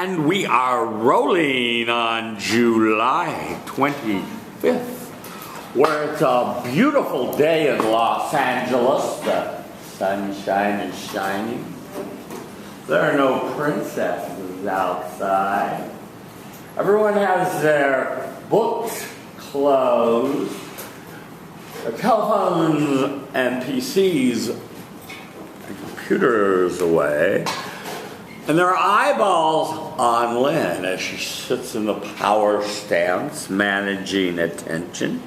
And we are rolling on July 25th, where it's a beautiful day in Los Angeles. The sunshine is shining. There are no princesses outside. Everyone has their books closed, their telephones and PCs and computers away. And there are eyeballs on Lynn as she sits in the power stance, managing attention,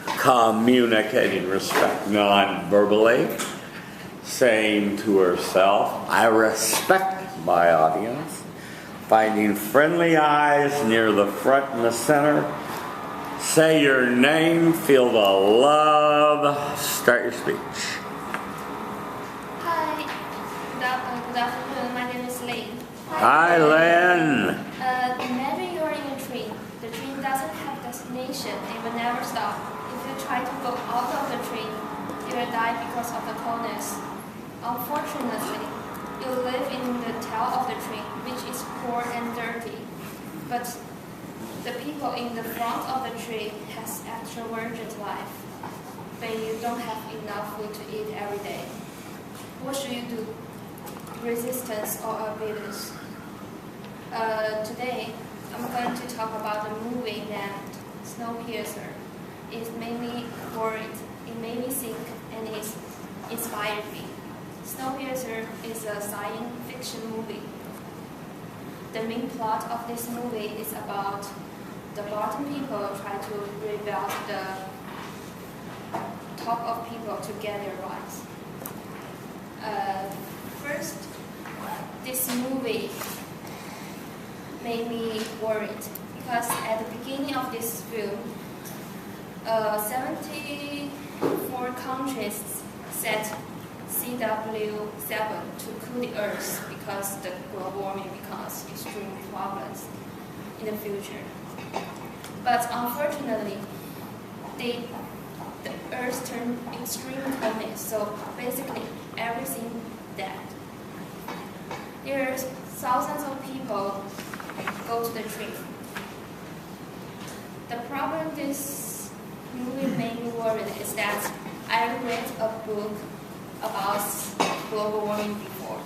communicating respect non-verbally, saying to herself, I respect my audience, finding friendly eyes near the front and the center. Say your name, feel the love, start your speech. Good afternoon. My name is Lynn. Hi, Lynn. Imagine you're in a train. The train doesn't have destination. It will never stop. If you try to go out of the train, you will die because of the coldness. Unfortunately, you live in the tail of the train, which is poor and dirty. But the people in the front of the train has extravagant life. But you don't have enough food to eat every day. What should you do? Resistance or obedience. Today, I'm going to talk about a movie named Snowpiercer. It made me worried, it made me think, and it inspired me. Snowpiercer is a science fiction movie. The main plot of this movie is about the bottom people try to rebuild the top of people to get their rights. First, this movie made me worried because at the beginning of this film, 74 countries set CW7 to cool the earth because the global warming becomes extreme problems in the future. But unfortunately, the earth turned extreme coldness, so basically everything dead. There are thousands of people go to the train. The problem this movie made me worried is that I read a book about global warming before,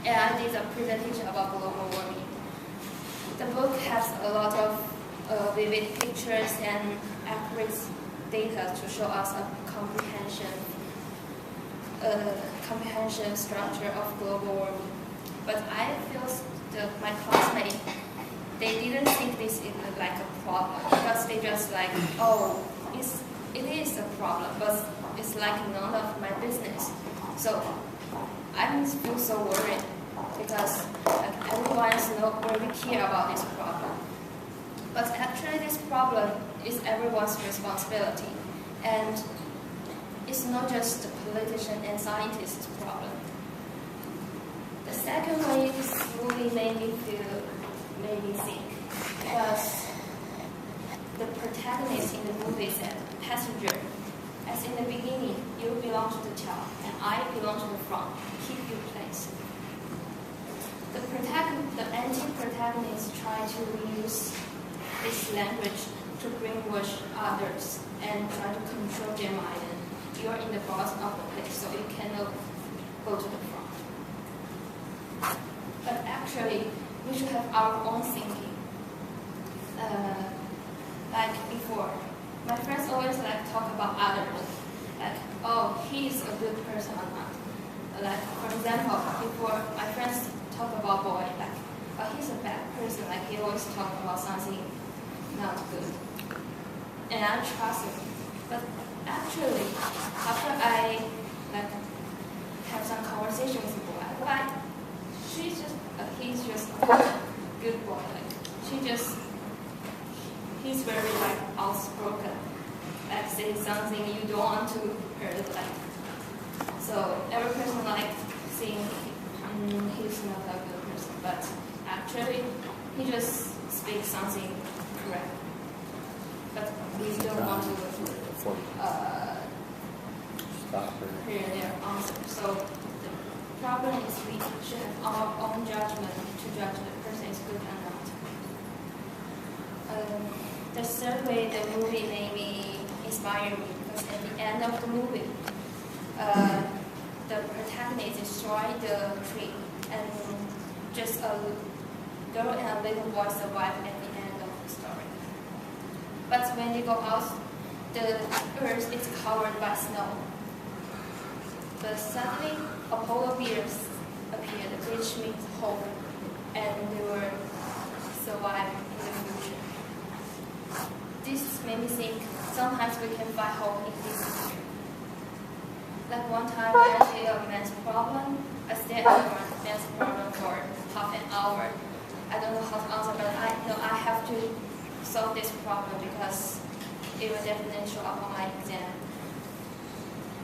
and I did a presentation about global warming. The book has a lot of vivid pictures and accurate data to show us a comprehension structure of global warming. But I feel my classmates, they didn't think this is like a problem because they just like, oh, it is a problem, but it's like none of my business. So I feel so worried because like, everyone's not really care about this problem. But actually this problem is everyone's responsibility. And it's not just the politician and scientist's problem. The second way this movie made me think, because the protagonist in the movie said, passenger, as in the beginning, you belong to the tail, and I belong to the front. Keep your place. The anti-protagonist try to use this language to brainwash others and try to control their mind. You're in the bottom of the place, so you cannot go to the front. But actually, we should have our own thinking. Like before, my friends always like talk about others, like, oh, he's a good person or not. Like, for example, before my friends talk about boy, like, oh, he's a bad person, like he always talk about something not good. And I trust him. But actually, after I like have some conversation with the boy, like, he's just a good boy. Like, he's very like outspoken. Like say something you don't want to hear. Like, so every person like saying he's not a good person, but actually he just speaks something correct. But we don't want to hear their answer. So the problem is we should have our own judgment to judge the the third way the movie made me inspire me because at the end of the movie, the protagonist destroyed the tree and just a girl and a little boy survive at the end of the story. But when they go out, the earth is covered by snow. But suddenly, a polar bears appeared, which means hope, and they will survive in the future. This made me think sometimes we can find hope in this future. Like one time when I had a math problem, I stayed at a math problem for half an hour. I don't know how to answer, but I know I have to solve this problem because it will definitely show up on my exam.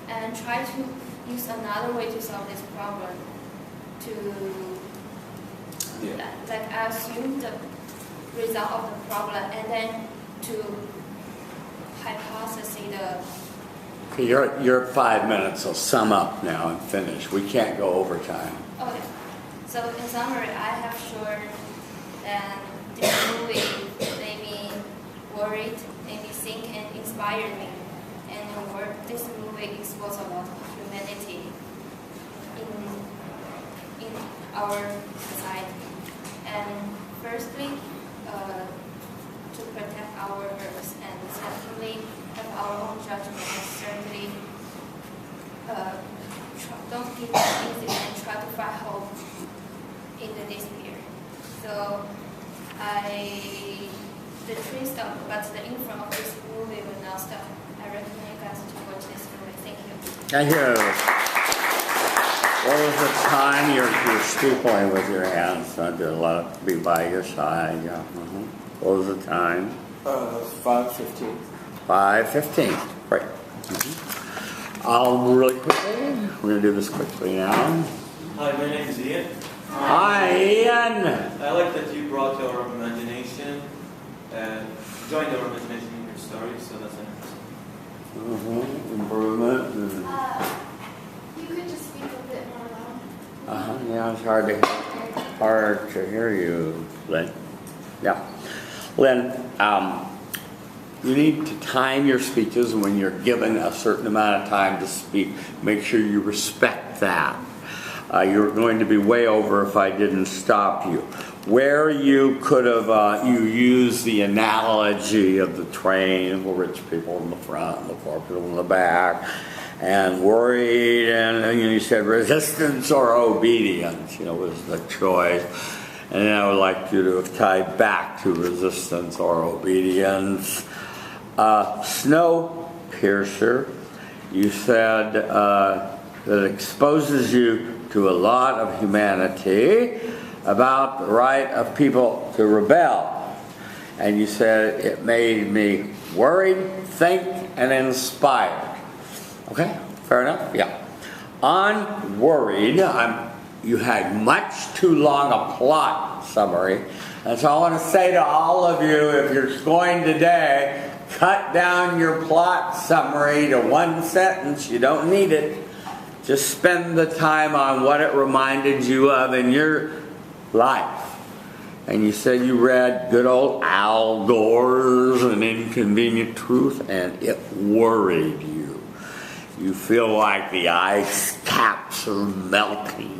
And try to use another way to solve this problem. Like I assume the result of the problem and then to hypothesize the. Okay, you're at 5 minutes, so sum up now and finish. We can't go over time. Okay. So in summary, I have shown that this movie made me worried, made me think, and inspired me. And this movie explores a lot of humanity in our society. And firstly, to protect our earth, and secondly, have our own judgment, and thirdly, don't give up easy and try to find hope in the despair. So the tree stopped, but the influence of this movie will not stop. I recommend you guys to watch this movie. Thank you. Thank you. What was the time? You're stippling with your hands. So I did a lot of be by your side. Yeah. What was the time? 5:15. 5:15. Great. I'll really quickly. We're gonna do this quickly now. Hi, my name is Ian. Hi, Ian. I like that you brought your imagination and joined your imagination in your story, so that's interesting. Improvement. You could just speak a bit more loud. Yeah, it's hard to hear you, Lynn. Yeah. Lynn, you need to time your speeches when you're given a certain amount of time to speak. Make sure you respect that. You're going to be way over if I didn't stop you. Where you could have, you used the analogy of the train, the rich people in the front, the poor people in the back, and worried, and you said resistance or obedience, was the choice. And then I would like you to have tied back to resistance or obedience. Snowpiercer, you said that it exposes you to a lot of humanity about the right of people to rebel. And you said it made me worried, think, and inspired. Okay, fair enough? Yeah. On worried, you had much too long a plot summary. And so I want to say to all of you, if you're going today, cut down your plot summary to one sentence. You don't need it. Just spend the time on what it reminded you of in your life. And you said you read good old Al Gore's An Inconvenient Truth, and it worried you. You feel like the ice caps are melting.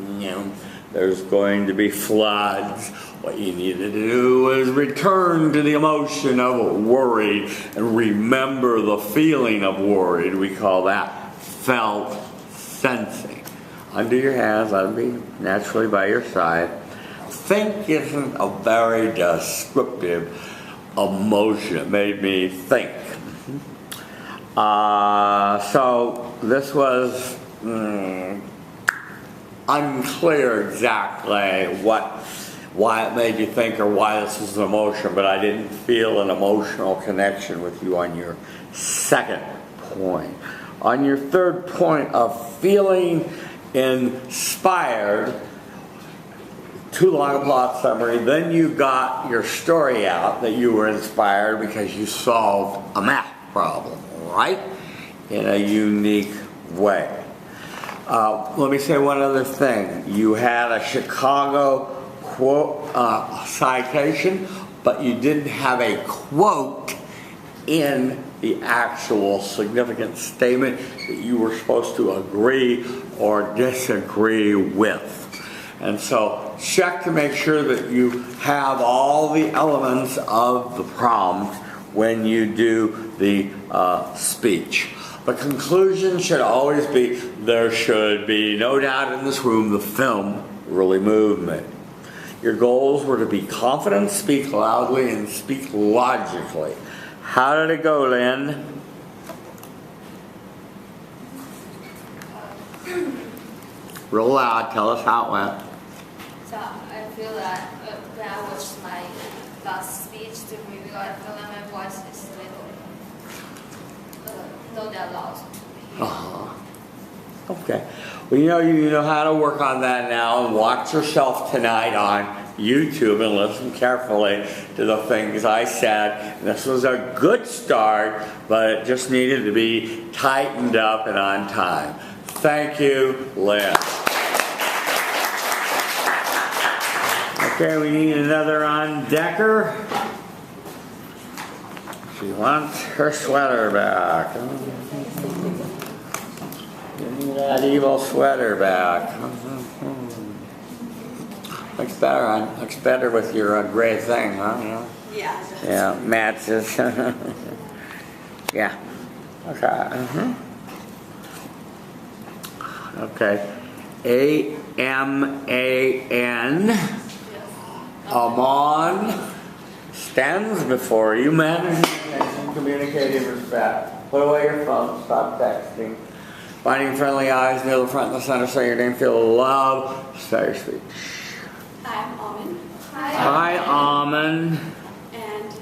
There's going to be floods. What you need to do is return to the emotion of worried and remember the feeling of worried. We call that felt sensing. Undo your hands, let them be naturally by your side. Think isn't a very descriptive emotion. It made me think. So this was unclear exactly why it made you think or why this was an emotion, but I didn't feel an emotional connection with you on your second point. On your third point of feeling inspired, too long a plot summary, then you got your story out that you were inspired because you solved a math problem, right? In a unique way. Let me say one other thing. You had a Chicago quote citation, but you didn't have a quote in the actual significant statement that you were supposed to agree or disagree with. And so check to make sure that you have all the elements of the prompt when you do the speech. The conclusion should always be, there should be no doubt in this room the film really moved me. Your goals were to be confident, speak loudly, and speak logically. How did it go, Lynn? Real loud, tell us how it went. So I feel that when I watched my last speech, the review, I feel like my voice is a little not that loud. Okay. Well, you know how to work on that now, and watch yourself tonight on YouTube and listen carefully to the things I said. And this was a good start, but it just needed to be tightened up and on time. Thank you, Lynn. Okay, we need another on Decker. She wants her sweater back. Give me that evil sweater back. Looks better with your gray thing, huh? Yeah. Yeah, matches. Yeah. Okay. Okay. A-M-A-N. Amon stands before you, managing and communicating respect. Put away your phone, stop texting. Finding friendly eyes near the front and the center, say your name, feel love. Start your speech. I'm Almond. Hi, Almond. And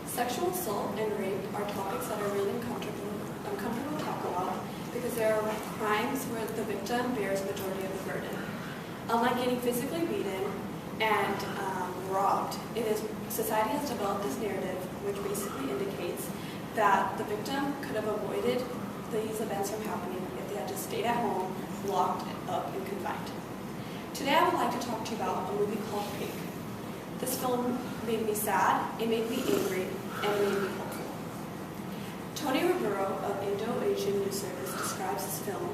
sexual assault and rape are topics that are really uncomfortable to talk about because there are crimes where the victim bears the majority of the burden. Unlike getting physically beaten and robbed, society has developed this narrative which basically indicates that the victim could have avoided these events from happening if they had just stayed at home, locked up and confined. Today I would like to talk to you about a movie called Pink. This film made me sad, it made me angry, and it made me hopeful. Tony Rivero of Indo-Asian News Service describes this film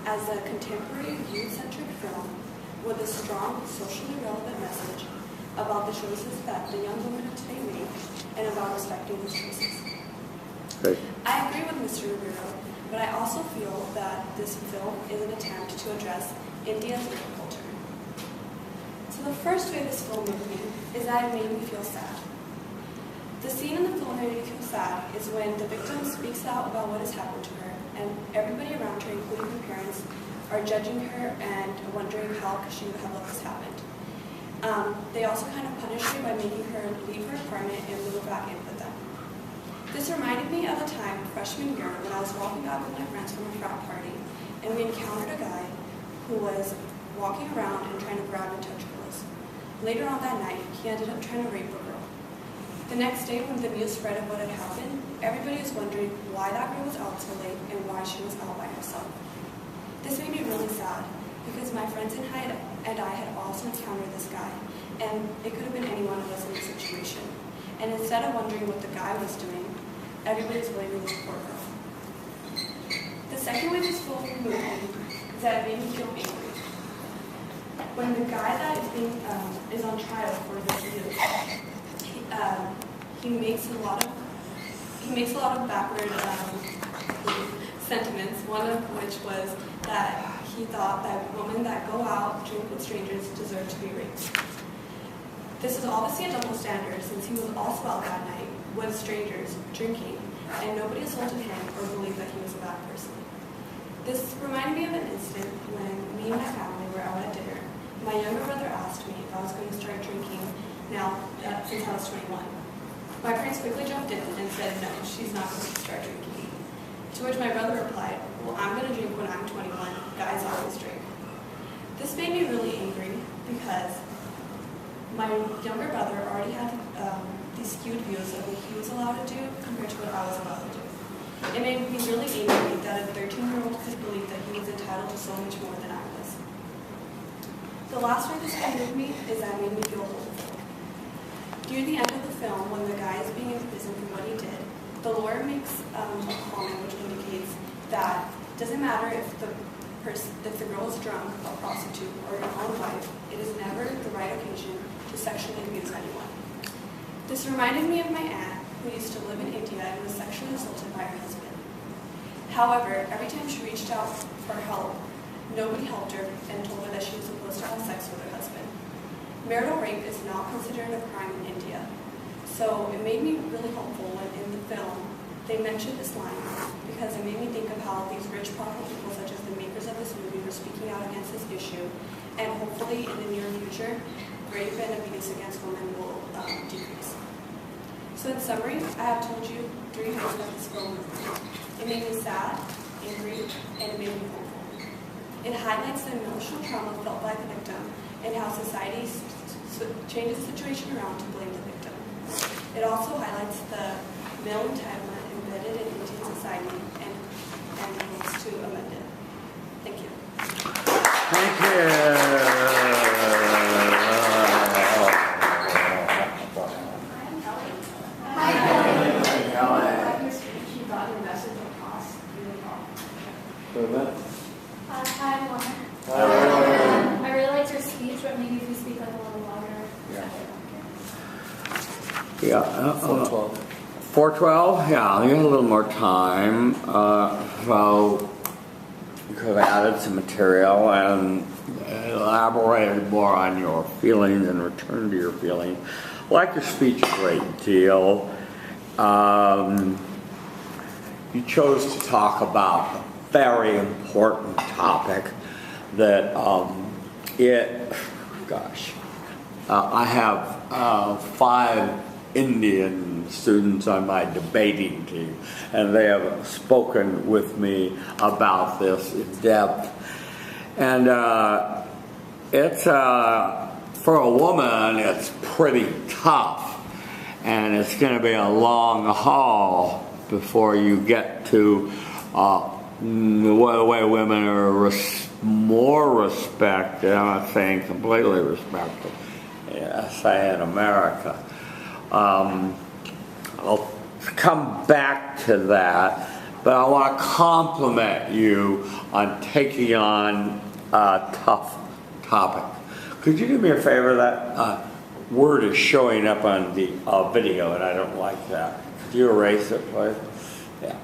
as a contemporary youth-centric film with a strong socially relevant message about the choices that the young women of today make and about respecting those choices. Great. I agree with Mr. Rivero, but I also feel that this film is an attempt to address India's rape culture. So the first way this film moved me is that it made me feel sad. The scene in the film that made me feel sad is when the victim speaks out about what has happened to her, and everybody around her, including her parents, are judging her and wondering how she would have let this happen. They also kind of punish her by making her leave her apartment and move back in with them. This reminded me of a time, freshman year, when I was walking back with my friends from a frat party, and we encountered a guy who was walking around and trying to grab and touch girls. Later on that night, he ended up trying to rape a girl. The next day, when the news spread of what had happened, everybody was wondering why that girl was out so late and why she was out by herself. This made me really sad, because my friends and I had also encountered this guy, and it could have been any one of us in this situation. And instead of wondering what the guy was doing, everybody was blaming this poor girl. The second way this film moved me is that it made me feel angry. When the guy that is on trial for this abuse, he makes a lot of backward sentiments. One of which was that he thought that women that go out, drink with strangers, deserve to be raped. This is obviously a double standard, since he was also out that night with strangers, drinking, and nobody assaulted him or believed that he was a bad person. This reminded me of an incident when me and my family were out at dinner. My younger brother asked me if I was going to start drinking now since I was 21. My parents quickly jumped in and said, no, she's not going to start drinking. To which my brother replied, well, I'm going to drink when I'm 21. Guys always drink. This made me really angry because my younger brother already had these skewed views of what he was allowed to do compared to what I was allowed to do. It made me really angry that a 13-year-old could believe that he was entitled to so much more than I was. The last way this film moved me is that it made me feel hopeful. Near the end of the film, when the guy is being imprisoned for what he did, the lawyer makes a comment which indicates that it doesn't matter if the girl is drunk, a prostitute, or your own wife, it is never the right occasion to sexually abuse anyone. This reminded me of my aunt, who used to live in India and was sexually assaulted by her husband. However, every time she reached out for help, nobody helped her and told her that she was supposed to have sex with her husband. Marital rape is not considered a crime in India, so it made me really hopeful when in the film they mentioned this line, because it made me think of how these rich, powerful people, such as the makers of this movie, were speaking out against this issue, and hopefully in the near future, rape and abuse against women will decrease. So in summary, I have told you 3 things about this film movie. It made me sad, angry, and it made me hopeful. It highlights the emotional trauma felt by the victim and how society changes the situation around to blame the victim. It also highlights the male entitlement embedded in Indian society and hopes to amend it. Thank you. Thank you. Hi, Kelly. I like your speech. You thought your message would pass really well. Hi, Lauren. I really liked your speech, but maybe if you speak like a little louder. Yeah. 412? Yeah, you have a little more time. So you could have added some material and elaborated more on your feelings and returned to your feelings. I like your speech a great deal. You chose to talk about a very important topic that I have 5 Indian students on my debating team, and they have spoken with me about this in depth. And it's for a woman, it's pretty tough, and it's going to be a long haul before you get to the way women are more respected. I'm not saying completely respected. I say in America. I'll come back to that, but I want to compliment you on taking on a tough topic. Could you do me a favor? That word is showing up on the video, and I don't like that. Could you erase it, please? Yeah.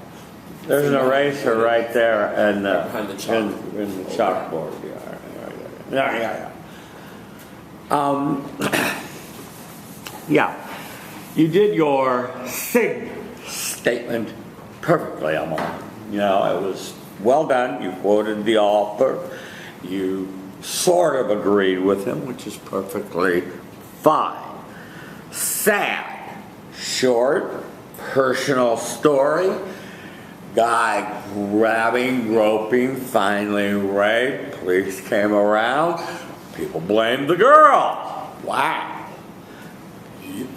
There's an eraser right there in the chalkboard. Yeah. Yeah. You did your SIG statement perfectly, Amar. You know, it was well done. You quoted the author. You sort of agreed with him, which is perfectly fine. Sad, short, personal story. Guy grabbing, groping, finally raped. Police came around. People blamed the girl. Wow.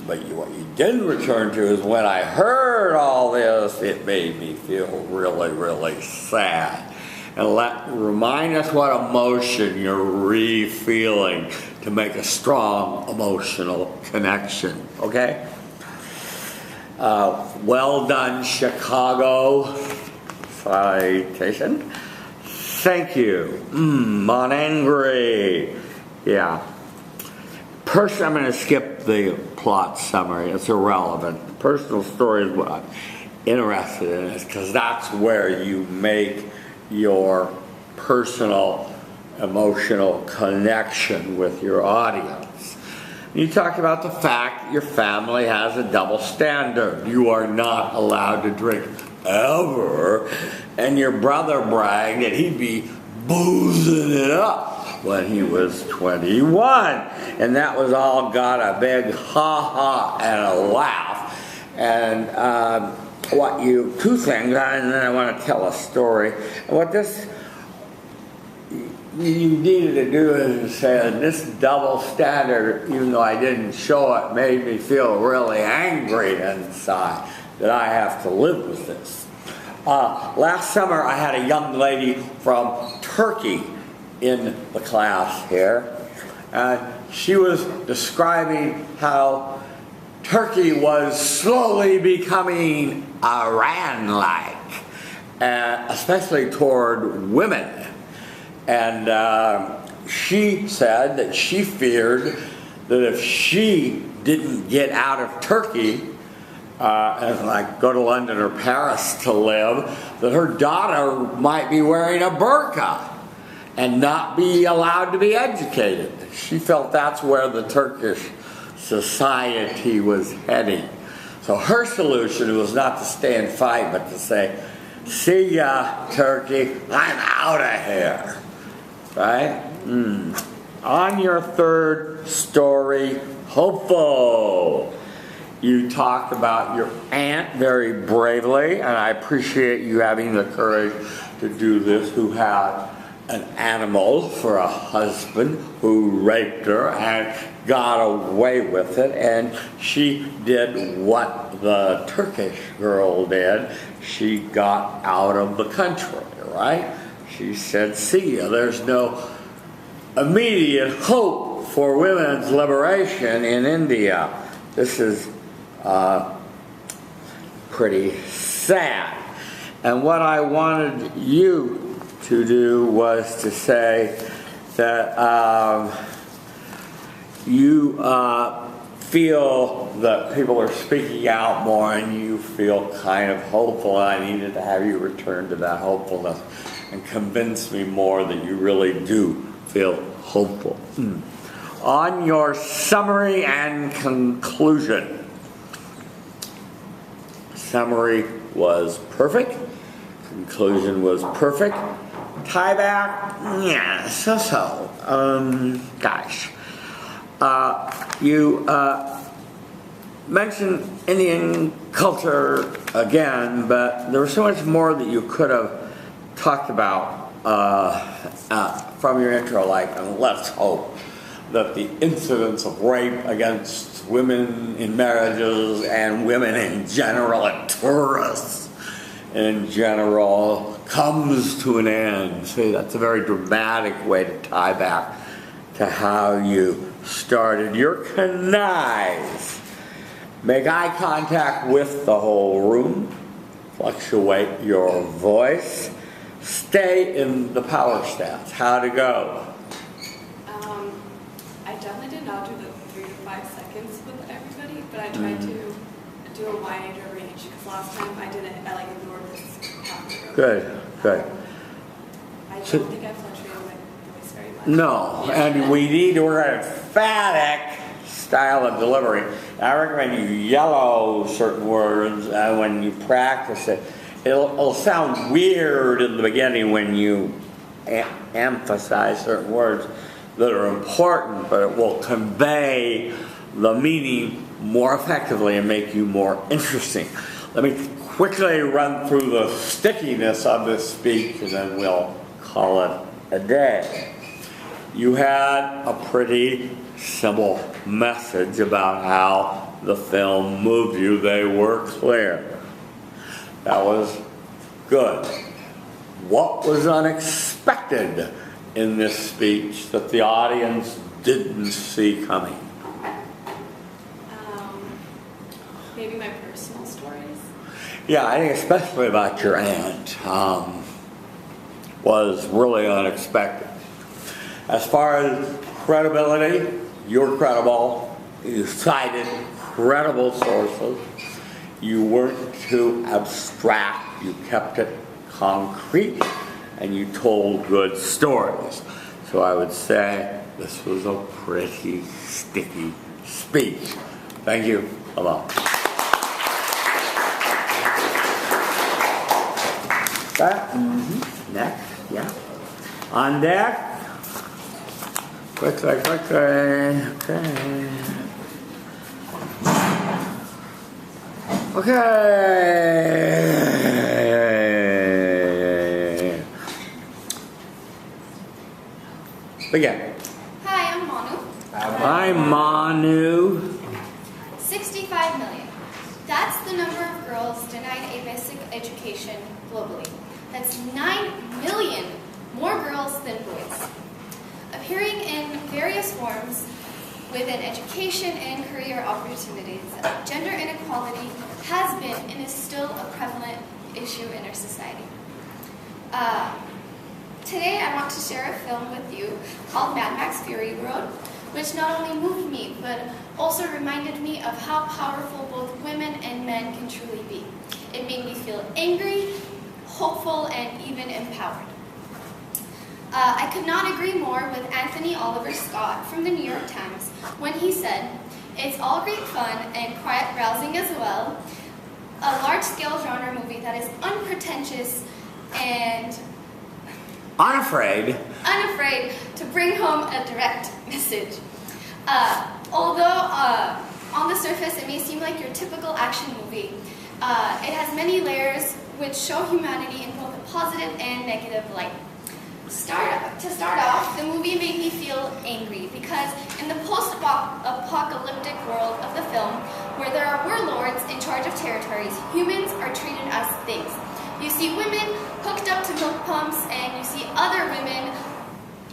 But what you didn't return to is when I heard all this, it made me feel really, really sad. And remind us what emotion you're really feeling to make a strong emotional connection, okay? Well done, Chicago citation. Thank you. On angry. Yeah. I'm going to skip the plot summary. It's irrelevant. The personal story is what I'm interested in, because that's where you make your personal emotional connection with your audience. You talk about the fact your family has a double standard. You are not allowed to drink ever, and your brother bragged that he'd be boozing it up when he was 21, and that was all got a big ha-ha and a laugh. And two things, and then I want to tell a story. What you needed to do is say, this double standard, even though I didn't show it, made me feel really angry inside that I have to live with this. Last summer, I had a young lady from Turkey in the class here, and she was describing how Turkey was slowly becoming Iran-like, especially toward women. And she said that she feared that if she didn't get out of Turkey and like go to London or Paris to live, that her daughter might be wearing a burqa and not be allowed to be educated. She felt that's where the Turkish society was heading. So her solution was not to stay and fight, but to say, see ya, Turkey, I'm out of here. Right? On your third story, hopeful. You talked about your aunt very bravely, and I appreciate you having the courage to do this, who had an animal for a husband who raped her and got away with it, and she did what the Turkish girl did. She got out of the country, right? She said, see ya, there's no immediate hope for women's liberation in India. This is pretty sad. And what I wanted you to do was to say that you feel that people are speaking out more and you feel kind of hopeful. I needed to have you return to that hopefulness and convince me more that you really do feel hopeful. On your summary and conclusion. Summary was perfect. Conclusion was perfect. Tie back, yeah, so. Gosh. You mentioned Indian culture again, but there was so much more that you could have talked about from your intro, like, and let's hope that the incidence of rape against women in marriages and women in general and tourists in general comes to an end. See, that's a very dramatic way to tie back to how you started. Your canais. Make eye contact with the whole room. Fluctuate your voice. Stay in the power stance. How to go? I definitely did not do the 3 to 5 seconds with everybody, but I tried to do a wider range, because last time I didn't, I like ignored this half. Good, good. I don't think I fluctuated my voice very much. No, and we need to work on an emphatic style of delivery. I recommend you yellow certain words when you practice it. It'll sound weird in the beginning when you emphasize certain words that are important, but it will convey the meaning more effectively and make you more interesting. Let me quickly run through the stickiness of this speech and then we'll call it a day. You had a pretty simple message about how the film moved you. They were clear. That was good. What was unexpected in this speech that the audience didn't see coming? Maybe my personal stories. Yeah, I think especially about your aunt was really unexpected. As far as credibility, you're credible. You cited credible sources. You weren't too abstract. You kept it concrete, and you told good stories. So I would say this was a pretty sticky speech. Thank you a lot. Next, yeah. On deck. Quickly. Okay. Begin. Hi, I'm Manu. Hi, Manu. 65 million. That's the number of girls denied a basic education globally. That's 9 million more girls than boys. Appearing in various forms within education and career opportunities. Gender inequality has been and is still a prevalent issue in our society. Today I want to share a film with you called Mad Max Fury Road, which not only moved me, but also reminded me of how powerful both women and men can truly be. It made me feel angry, hopeful, and even empowered. I could not agree more with Anthony Oliver Scott from the New York Times when he said, "It's all great fun and quite rousing as well. A large-scale genre movie that is unpretentious and Unafraid. to bring home a direct message. Although on the surface it may seem like your typical action movie, it has many layers which show humanity in both a positive and negative light. To start off, the movie made me feel angry because in the post-apocalyptic world of the film, where there are warlords in charge of territories, humans are treated as things. You see women hooked up to milk pumps, and you see other women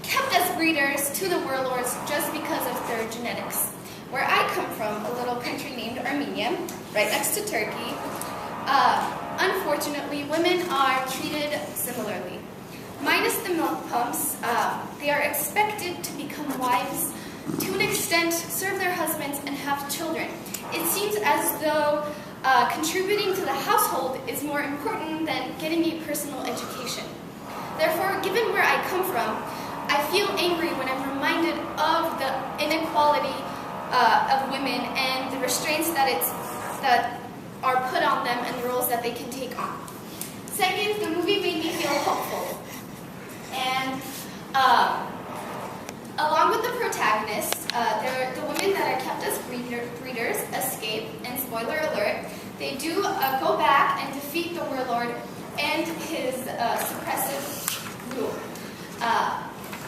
kept as breeders to the warlords just because of their genetics. Where I come from, a little country named Armenia, right next to Turkey, unfortunately, women are treated similarly. Minus the milk pumps, they are expected to become wives, to an extent, serve their husbands, and have children. It seems as though contributing to the household is more important than getting a personal education. Therefore, given where I come from, I feel angry when I'm reminded of the inequality of women and the restraints that are put on them and the roles that they can take on. Second, the movie made me feel hopeful. And along with the protagonists, the women that are kept as breeders escape, and spoiler alert, they do go back and defeat the warlord and his suppressive rule.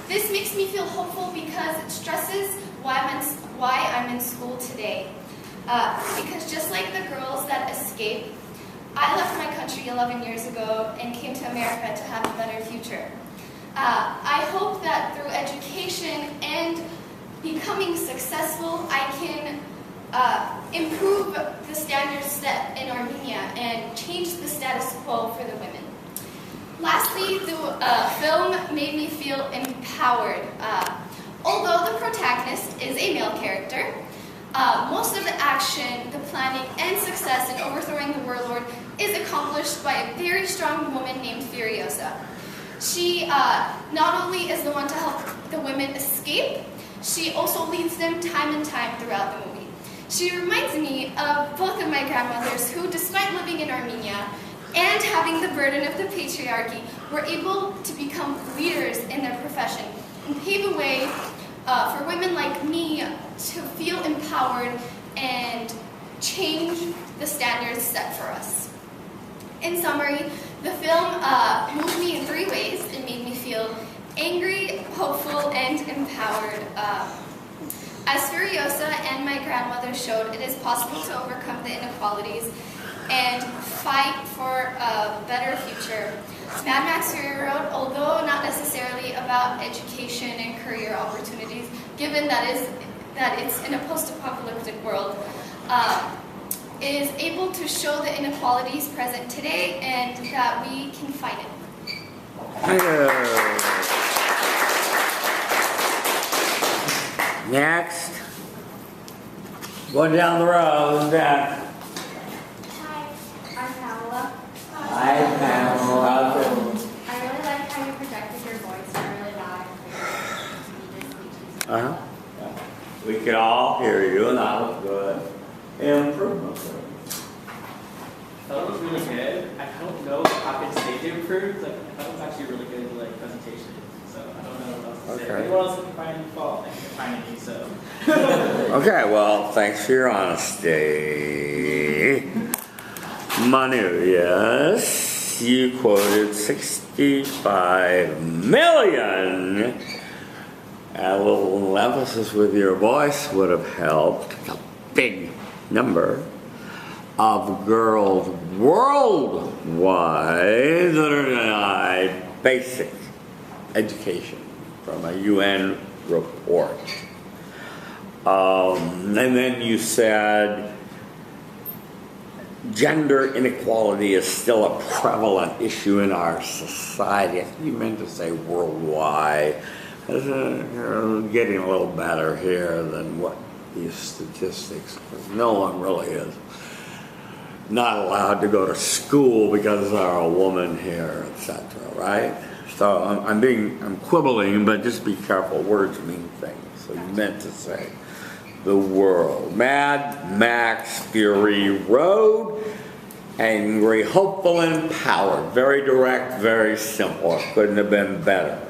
This makes me feel hopeful because it stresses why I'm in school today. Because just like the girls that escape, I left my country 11 years ago and came to America to have a better future. I hope that through education and becoming successful, I can improve the standards set in Armenia and change the status quo for the women. Lastly, the film made me feel empowered. Although the protagonist is a male character, most of the action, the planning, and success in overthrowing the warlord is accomplished by a very strong woman named Furiosa. She not only is the one to help the women escape, she also leads them time and time throughout the movie. She reminds me of both of my grandmothers who, despite living in Armenia and having the burden of the patriarchy, were able to become leaders in their profession and pave a way for women like me to feel empowered and change the standards set for us. In summary, the film moved me in 3 ways. It made me feel angry, hopeful, and empowered. As Furiosa and my grandmother showed, it is possible to overcome the inequalities and fight for a better future. Mad Max Fury Road, although not necessarily about education and career opportunities, given that it's in a post-apocalyptic world, is able to show the inequalities present today and that we can fight it. Next. Going down the road, who's that? Hi, I'm Pamela. Hi, Pamela. I really like how you projected your voice really loud and Uh-huh. We can all hear you, and that was good. Improvement. That was really good. I don't know how I could say to improve. Like, that was actually really good presentation. So I don't know what else to say. Okay. Anyone else can find any fault? Thanks for finding me. So. Okay, well, thanks for your honesty. Manu, yes, you quoted 65 million. A little emphasis with your voice would have helped. A big number of girls worldwide that are denied basic education from a UN report. And then you said gender inequality is still a prevalent issue in our society. I think you meant to say worldwide. You're getting a little better here than what these statistics, because no one really is not allowed to go to school because they're a woman here, etc. Right? So I'm quibbling, but just be careful. Words mean things. So you meant to say the world. Mad Max Fury Road. Angry, hopeful, empowered. Very direct, very simple. It couldn't have been better.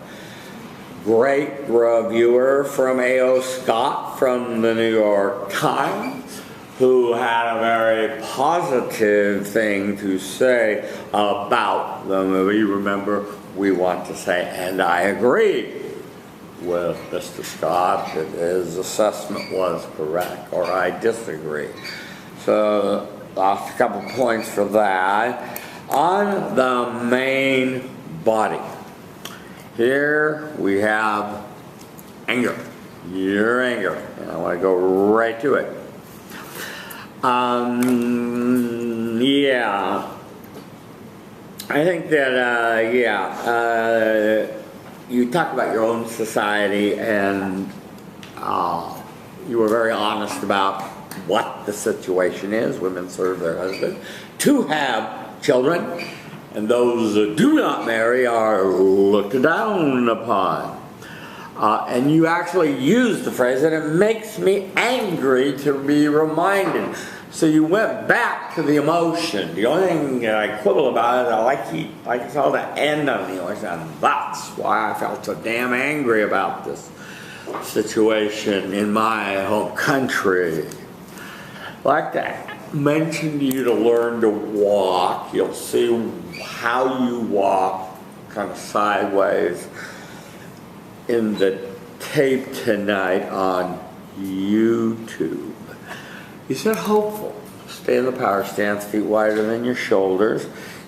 Great reviewer from A.O. Scott from the New York Times, who had a very positive thing to say about the movie. Remember, we want to say, and I agree with Mr. Scott that his assessment was correct, or I disagree. So, a couple points for that. On the main body, here we have anger. Your anger. And I want to go right to it. Yeah. I think that, you talked about your own society, and you were very honest about what the situation is. Women serve their husband to have children, and those that do not marry are looked down upon. And you actually used the phrase, and it makes me angry to be reminded. So you went back to the emotion. The only thing that I quibble about it, I saw the end of the emotion, and that's why I felt so damn angry about this situation in my home country. I'd like to mention to you to learn to walk. You'll see how you walk kind of sideways in the tape tonight on YouTube. You said hopeful. Stay in the power stance, feet wider than your shoulders.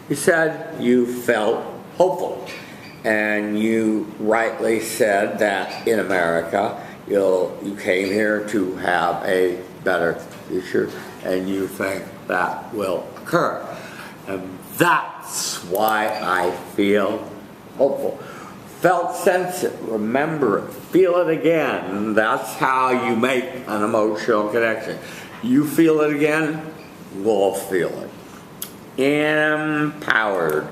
You said you felt hopeful. And you rightly said that in America, you came here to have a better future, and you think that will occur. And that's why I feel hopeful. Felt, sense it, remember it, feel it again. That's how you make an emotional connection. You feel it again, we'll feel it. Empowered.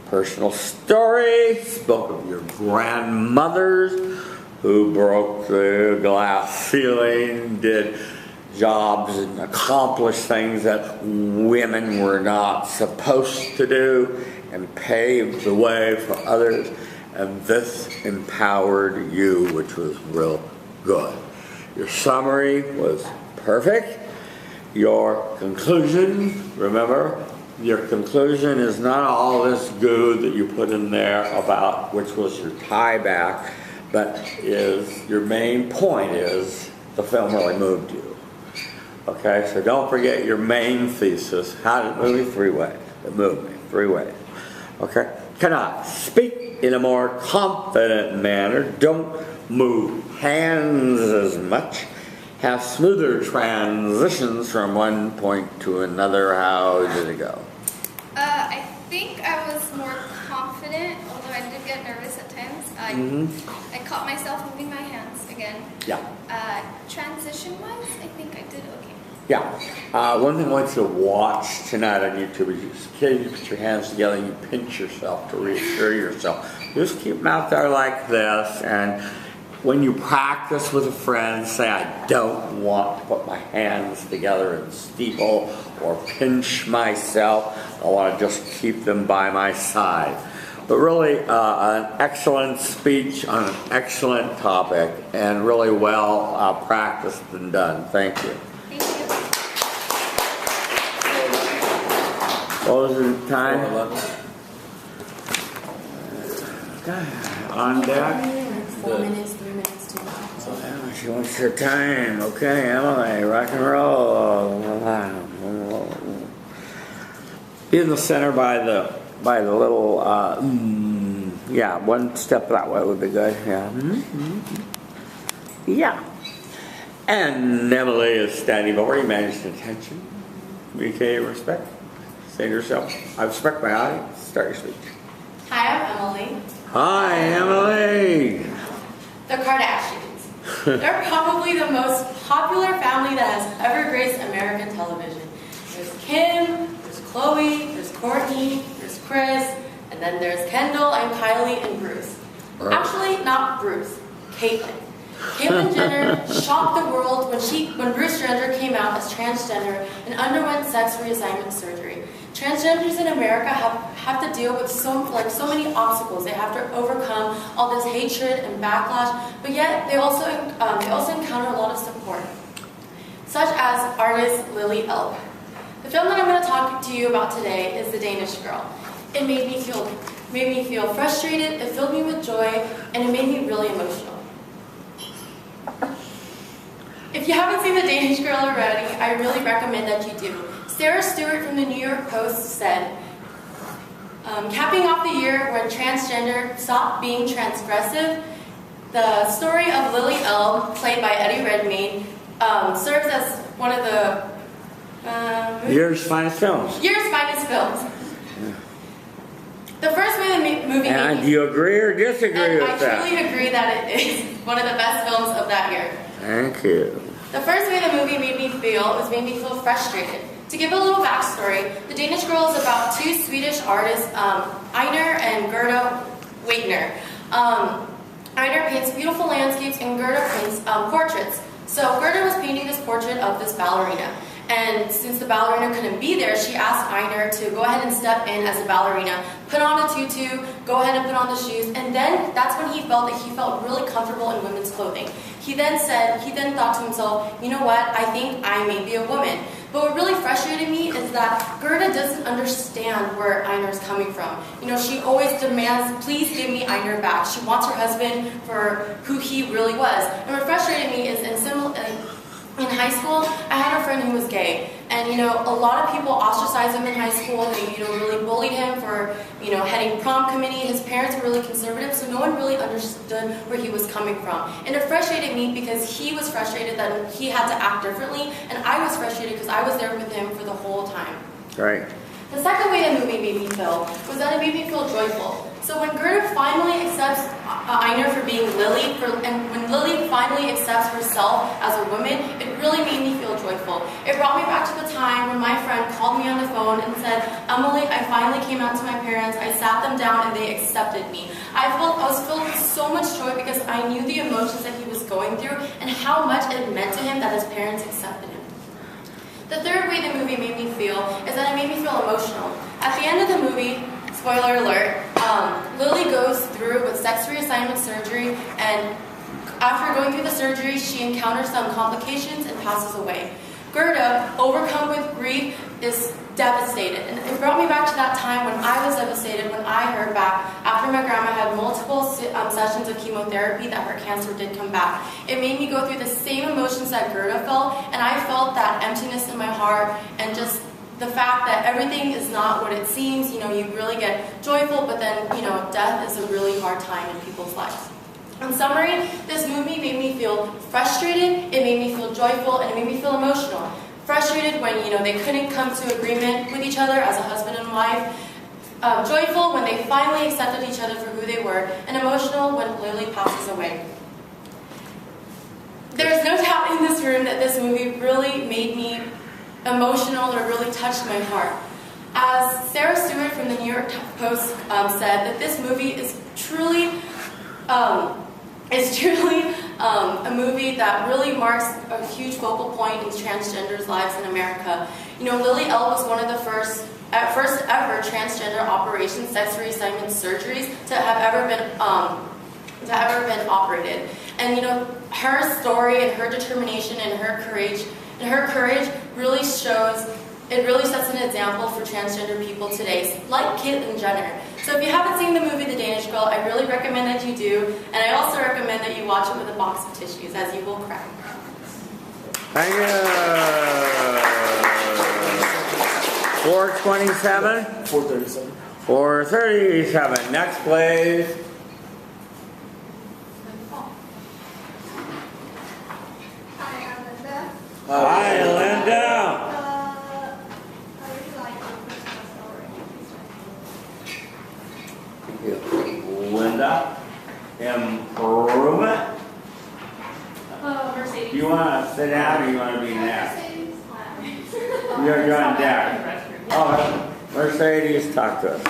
Personal story, spoke of your grandmothers who broke the glass ceiling, did jobs and accomplished things that women were not supposed to do, and paved the way for others. And this empowered you, which was real good. Your summary was perfect. Your conclusion, remember, your conclusion is not all this goo that you put in there about which was your tie back, but is your main point is the film really moved you. Okay, so don't forget your main thesis. How did it move me? 3 ways. It moved me 3 ways. Okay? Cannot speak in a more confident manner. Don't move hands as much. Have smoother transitions from one point to another. How did it go? I think I was more confident, although I did get nervous at times. I caught myself moving my hands again. Yeah. Transition-wise, I think I did okay. Yeah. One thing I want you to watch tonight on YouTube is you put your hands together and you pinch yourself to reassure yourself. Just keep them out there like this, and when you practice with a friend, say, I don't want to put my hands together in steeple or pinch myself. I want to just keep them by my side. But really, an excellent speech on an excellent topic, and really well practiced and done. Thank you. Thank you. What was the time? On deck? 4 minutes, 3 minutes, 2 minutes. Yeah, she wants your time. Okay, Emily, rock and roll. Be in the center by the little, yeah, one step that way would be good. Yeah. Yeah. And Emily is standing over. You managed attention, communicate respect. Say to yourself, I respect my audience. Start your speech. Hi, I'm Emily. Hi, Emily. The Kardashians. They're probably the most popular family that has ever graced American television. There's Kim, there's Khloe, there's Kourtney, there's Kris, and then there's Kendall and Kylie and Bruce. Actually, not Bruce, Caitlyn. Caitlyn Jenner shocked the world when Bruce Jenner came out as transgender and underwent sex reassignment surgery. Transgenders in America have to deal with so many obstacles. They have to overcome all this hatred and backlash, but yet they also encounter a lot of support, such as artist Lily Elbe. The film that I'm going to talk to you about today is The Danish Girl. It made me feel frustrated, it filled me with joy, and it made me really emotional. If you haven't seen The Danish Girl already, I really recommend that you do. Sarah Stewart from the New York Post said, capping off the year when transgender stopped being transgressive, the story of Lily Elbe, played by Eddie Redmayne, serves as one of the Year's finest films. Year's finest films. The first way the movie And do you agree or disagree with that? I truly agree that it is one of the best films of that year. Thank you. The first way the movie made me feel frustrated. To give a little backstory, The Danish Girl is about two Swedish artists, Einar and Gerda Wagner. Einar paints beautiful landscapes and Gerda paints portraits. So Gerda was painting this portrait of this ballerina. And since the ballerina couldn't be there, she asked Einar to go ahead and step in as a ballerina, put on a tutu, go ahead and put on the shoes, and then that's when he felt really comfortable in women's clothing. He then thought to himself, you know what, I think I may be a woman. But what really frustrated me is that Gerda doesn't understand where Einar's coming from. You know, she always demands, please give me Einar back. She wants her husband for who he really was. And what frustrated me is in high school, I had a friend who was gay, and a lot of people ostracized him in high school. They really bullied him for heading prom committee. His parents were really conservative, so no one really understood where he was coming from. And it frustrated me because he was frustrated that he had to act differently, and I was frustrated because I was there with him for the whole time. Right. The second way the movie made me feel was that it made me feel joyful. So when Gerda finally accepts Einar for being Lily, and when Lily finally accepts herself as a woman, it really made me feel joyful. It brought me back to the time when my friend called me on the phone and said, Emily, I finally came out to my parents, I sat them down and they accepted me. I was filled with so much joy because I knew the emotions that he was going through and how much it meant to him that his parents accepted him. The third way the movie made me feel is that it made me feel emotional. At the end of the movie, spoiler alert, Lily goes through with sex reassignment surgery, and after going through the surgery, she encounters some complications and passes away. Gerda, overcome with grief, is devastated. And it brought me back to that time when I was devastated when I heard back after my grandma had multiple sessions of chemotherapy that her cancer did come back. It made me go through the same emotions that Gerda felt, and I felt that emptiness in my heart and just the fact that everything is not what it seems. You really get joyful, but then, death is a really hard time in people's lives. In summary, this movie made me feel frustrated, it made me feel joyful, and it made me feel emotional. Frustrated when, they couldn't come to agreement with each other as a husband and wife. Joyful when they finally accepted each other for who they were. And emotional when Lily passes away. There's no doubt in this room that this movie really made me emotional or really touched my heart. As Sarah Stewart from the New York Post said, that this movie is truly a movie that really marks a huge focal point in transgenders' lives in America. Lily Elbe was one of the first ever transgender operations, sex reassignment surgeries to have ever been operated. And her story and her determination and her courage really shows. It really sets an example for transgender people today, like Caitlyn Jenner. So if you haven't seen the movie The Danish Girl, I really recommend that you do, and I also recommend that you watch it with a box of tissues, as you will cry. Thank you. 427? 437. 437. Next, please. Hi, I'm sit down or you want to be next? You're on deck. Oh, Mercedes, talk to us.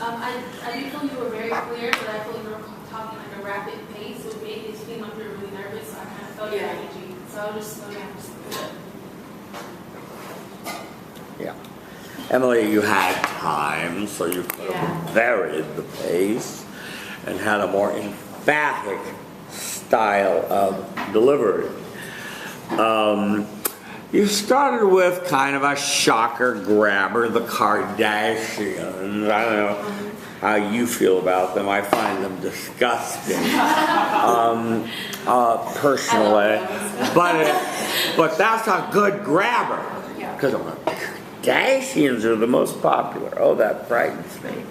I do feel you were very clear, but I feel you were talking like a rapid pace, which made it seem like you were really nervous, so I kind of felt your energy. So I'll just slow down just a little bit. Yeah. Emily, you had time, so you could have varied the pace and had a more emphatic style of delivery. You started with kind of a shocker grabber, the Kardashians. I don't know how you feel about them. I find them disgusting, personally. But that's a good grabber, because Kardashians are the most popular. Oh, that frightens me.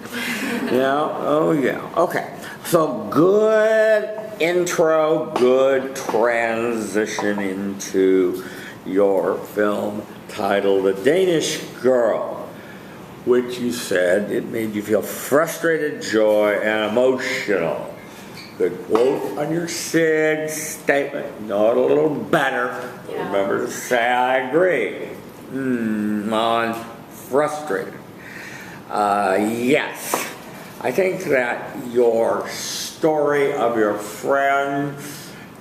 Yeah. Oh, yeah. Okay. So good intro, good transition into your film titled The Danish Girl, which you said it made you feel frustrated, joy, and emotional. Good quote on your SIG statement. Know it a little better. Remember to say I agree. On frustrated. Yes. I think that your story of your friend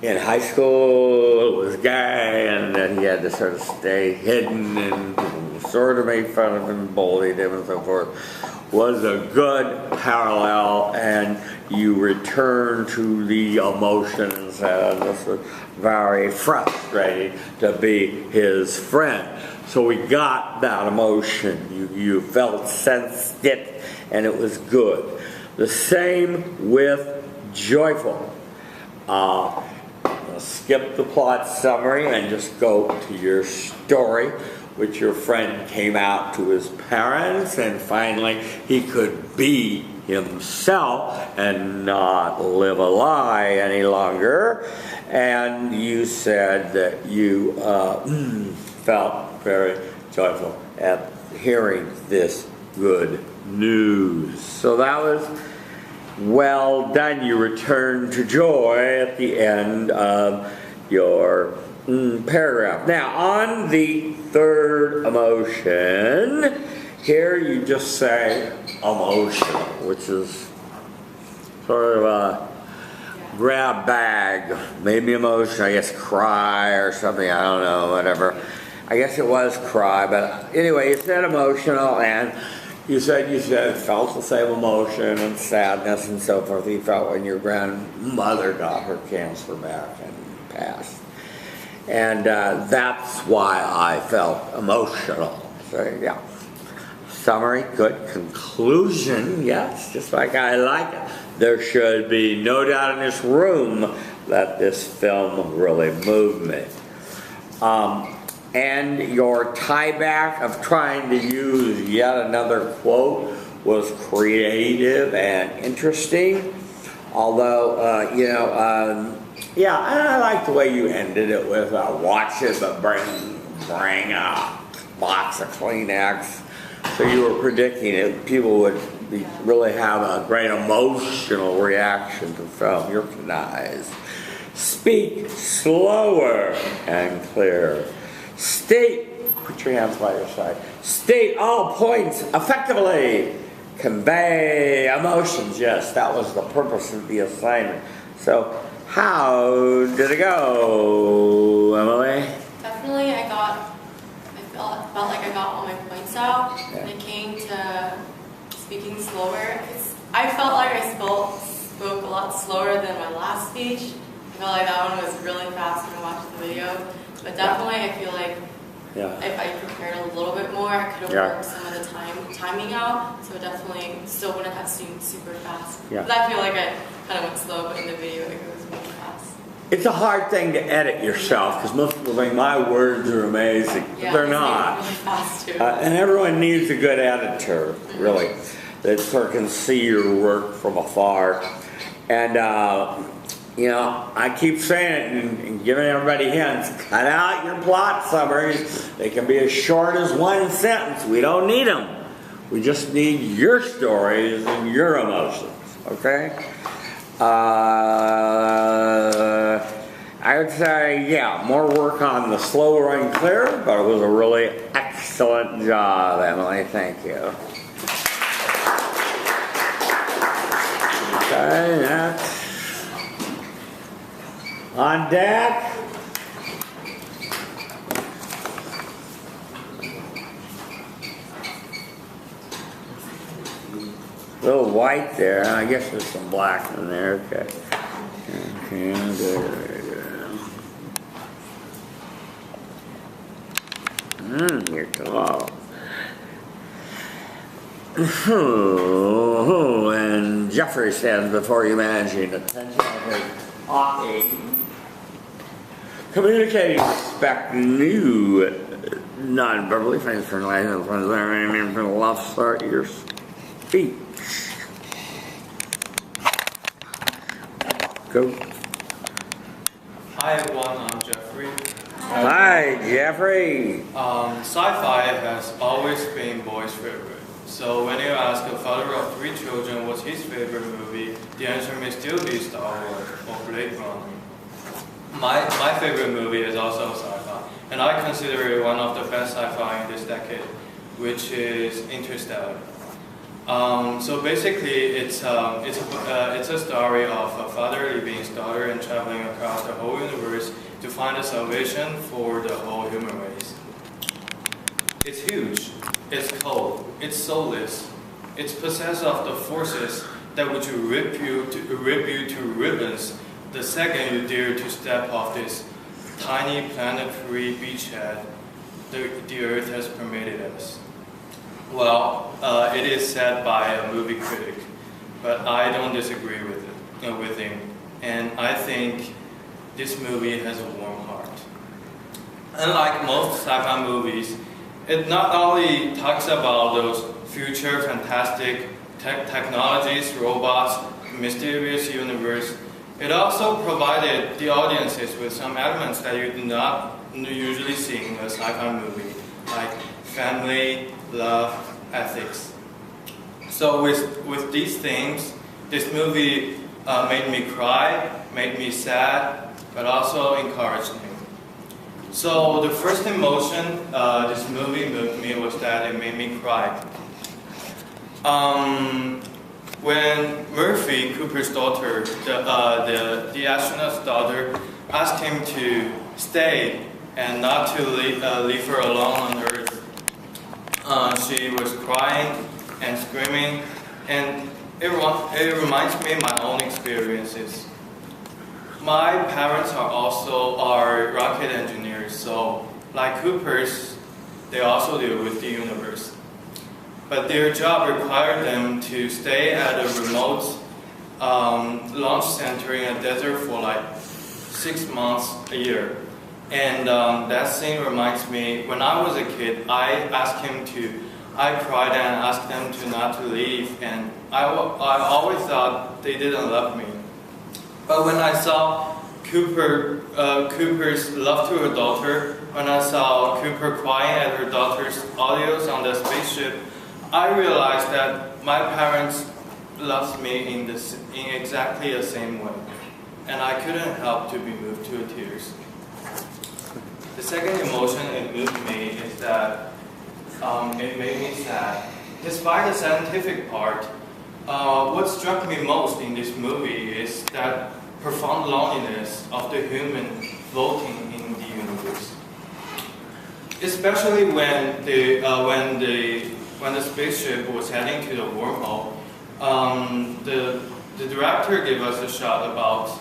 in high school was gay, and then he had to sort of stay hidden and sort of made fun of him, bullied him, and so forth, was a good parallel, and you return to the emotion and said this was very frustrating to be his friend. So we got that emotion. You felt, sensed it, and it was good. The same with joyful. Skip the plot summary and just go to your story, which your friend came out to his parents, and finally he could be himself and not live a lie any longer. And you said that you felt very joyful at hearing this good news. So that was well done. You returned to joy at the end of your paragraph. Now, on the third emotion, here you just say emotional, which is sort of a grab bag, maybe emotional, I guess cry or something, I don't know, whatever. I guess it was cry, but anyway, you said emotional, and you said felt the same emotion and sadness and so forth you felt when your grandmother got her cancer back and passed. And that's why I felt emotional. So, yeah. Summary, good. Conclusion, yes, just like I like it. There should be no doubt in this room that this film really moved me. And your tie-back of trying to use yet another quote was creative and interesting. Although, yeah, I like the way you ended it with watch it, but bring a box of Kleenex. So you were predicting it. People would really have a great emotional reaction to film. You're nice. Speak slower and clear. State, put your hands by your side. State all points effectively. Convey emotions. Yes, that was the purpose of the assignment. So, how did it go, Emily? Definitely, I felt like I got all my points out. When it came to speaking slower, I felt like I spoke a lot slower than my last speech. I felt like that one was really fast when I watched the video. But definitely, I feel like if I prepared a little bit more, I could have worked some of the timing out. So definitely still wouldn't have seemed super fast. Yeah. But I feel like I kind of went slow, but in the video, it was really fast. It's a hard thing to edit yourself because most people think my words are amazing, but they're not. Really fast too. And everyone needs a good editor, really, that sort of can see your work from afar. And I keep saying it and giving everybody hints. Cut out your plot summaries. They can be as short as one sentence. We don't need them. We just need your stories and your emotions. Okay? I would say, yeah, more work on the slow and clear, but it was a really excellent job, Emily. Thank you. Okay, next. On deck. A little white there. I guess there's some black in there. Okay. Okay, good. Here go. And Jeffrey says, before you managing attention, communicating respect, new non-verbally things for love, start your speech. Go. Hi everyone, I'm Jeffrey. Hi, Jeffrey. Sci-fi has always been boys' favorite. So when you ask a father of 3 children what's his favorite movie, the answer may still be Star Wars or Blade Runner. My favorite movie is also sci-fi, and I consider it one of the best sci-fi in this decade, which is Interstellar. So basically, it's a story of a father leaving his daughter and traveling across the whole universe to find a salvation for the whole human race. It's huge, it's cold, it's soulless, it's possessed of the forces that would rip you to ribbons the second you dare to step off this tiny planetary beachhead the Earth has permitted us. Well, it is said by a movie critic, but I don't disagree with him, and I think this movie has a warm heart. Unlike most sci-fi movies, it not only talks about those future fantastic technologies, robots, mysterious universe, it also provided the audiences with some elements that you do not usually see in a sci-fi movie, like family, love, ethics. So with these things, this movie made me cry, made me sad, but also encouraged me. So the first emotion this movie moved me was that it made me cry. When Murphy, Cooper's daughter, the astronaut's daughter, asked him to stay and not to leave her alone on Earth, she was crying and screaming, and it reminds me of my own experiences. My parents are rocket engineers, so like Cooper's, they also deal with the universe. But their job required them to stay at a remote launch center in a desert for like 6 months a year. And that scene reminds me, when I was a kid, I cried and asked them not to leave, and I always thought they didn't love me. But when I saw Cooper's love to her daughter, when I saw Cooper crying at her daughter's audios on the spaceship, I realized that my parents loved me in exactly the same way, and I couldn't help to be moved to tears. The second emotion it moved me is that it made me sad. Despite the scientific part, what struck me most in this movie is that profound loneliness of the human floating in the universe. Especially when the spaceship was heading to the wormhole, the director gave us a shot about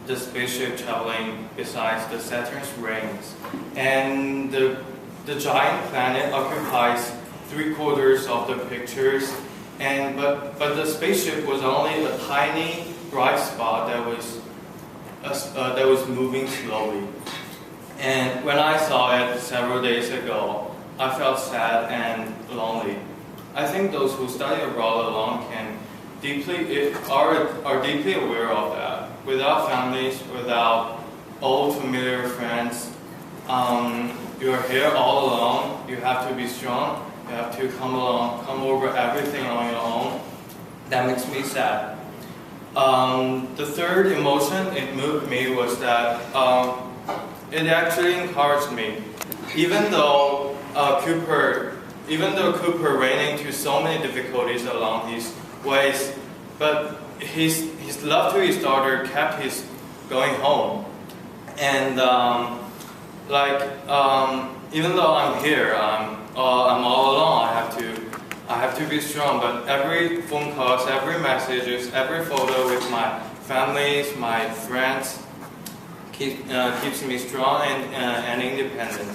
the spaceship traveling besides the Saturn's rings, and the giant planet occupies 3/4 of the pictures, but the spaceship was only a tiny bright spot that was moving slowly. And when I saw it several days ago, I felt sad and lonely. I think those who study abroad alone are deeply aware of that. Without families, without old familiar friends, you're here all alone. You have to be strong. You have to come over everything on your own. That makes me sad. The third emotion it moved me was that it actually encouraged me. Even though Cooper ran into so many difficulties along his ways, but his love to his daughter kept his going home. And even though I'm here, I'm all alone. I have to be strong. But every phone calls, every messages, every photo with my families, my friends, keeps me strong and independent.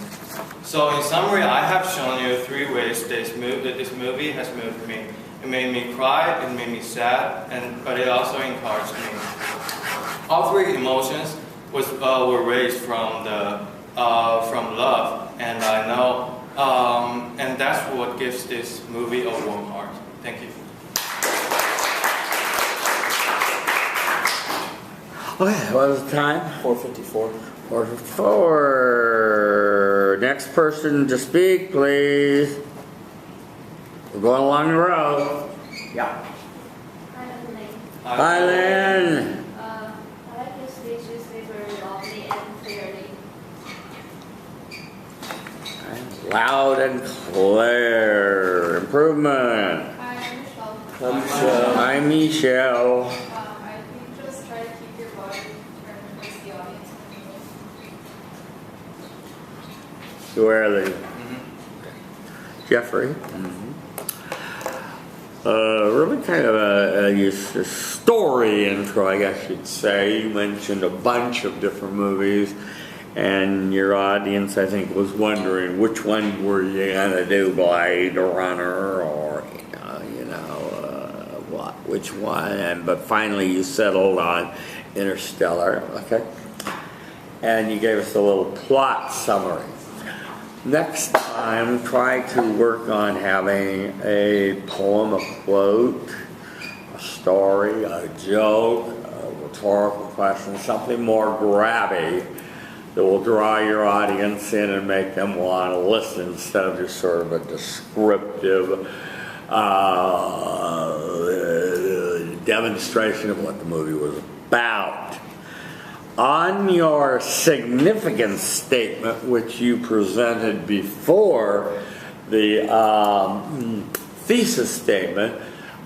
So in summary, I have shown you 3 ways that this movie has moved me. It made me cry, it made me sad, but it also encouraged me. All 3 emotions were raised from love, and I know, and that's what gives this movie a warm heart. Thank you. Okay, what was the time? 4:54. 4:54. Next person to speak, please. We're going along the road. Yeah. Hi, Lynn. I like your speeches. They were lovely and clearly. Loud and clear. Improvement. Hi, I'm Michelle. Hi, Michelle. I think just try to keep your body turned towards the audience. Where are they? Jeffrey. Really kind of a story intro, I guess you'd say. You mentioned a bunch of different movies, and your audience, I think, was wondering which one were you going to do, Blade Runner, or which one? But finally, you settled on Interstellar, okay? And you gave us a little plot summary. Next time, try to work on having a poem, a quote, a story, a joke, a rhetorical question, something more grabby that will draw your audience in and make them want to listen instead of just sort of a descriptive demonstration of what the movie was about. On your significance statement, which you presented before the thesis statement,